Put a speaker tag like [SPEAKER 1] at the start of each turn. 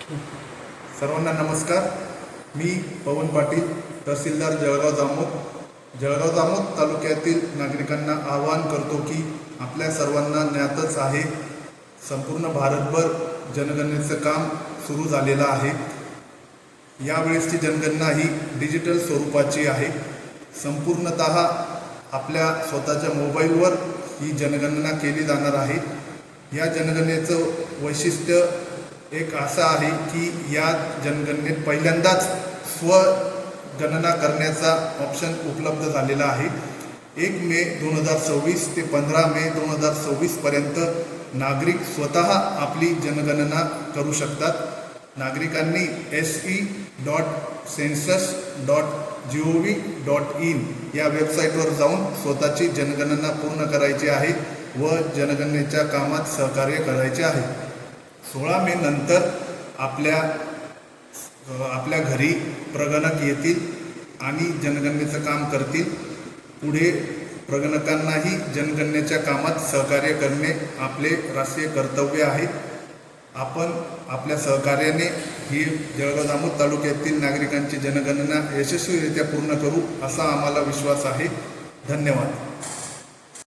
[SPEAKER 1] सर्वांना नमस्कार। मी पवन पाटील, तहसीलदार जळगाव जामोद तालुक्यातील नागरिकांना आवाहन करतो की आपल्या सर्वांना ज्ञातच आहे, संपूर्ण भारतभर जनगणनेचं काम सुरू झालेलं आहे। यावेळेसची जनगणना ही डिजिटल स्वरूपाची आहे। संपूर्णतः आपल्या स्वतःच्या मोबाईलवर ही जनगणना केली जाणार आहे। या जनगणनेचं वैशिष्ट्य एक असं आहे की या जनगणनेत पहिल्यांदाच स्वगणना करण्याचा ऑप्शन उपलब्ध झालेला आहे। 1 मे 2026 ते 15 मे 2026 पर्यंत नागरिक स्वतः आपली जनगणना करू शकतात। नागरिकांनी se.census.gov.in या वेबसाईटवर जाऊन स्वतःची जनगणना पूर्ण करायची आहे व जनगणनेच्या कामात सहकार्य करायचे आहे। 16 मे नंतर आपल्या घरी प्रगणक येतील आणि जनगणनेचं काम करतील। पुढे प्रगणकांनाही जनगणनेच्या कामात सहकार्य करणे आपले राष्ट्रीय कर्तव्य आहे। आपण आपल्या सहकार्याने ही जळगाव जामोद तालुक्यातील नागरिकांची जनगणना यशस्वीरित्या पूर्ण करू असा आम्हाला विश्वास आहे। धन्यवाद।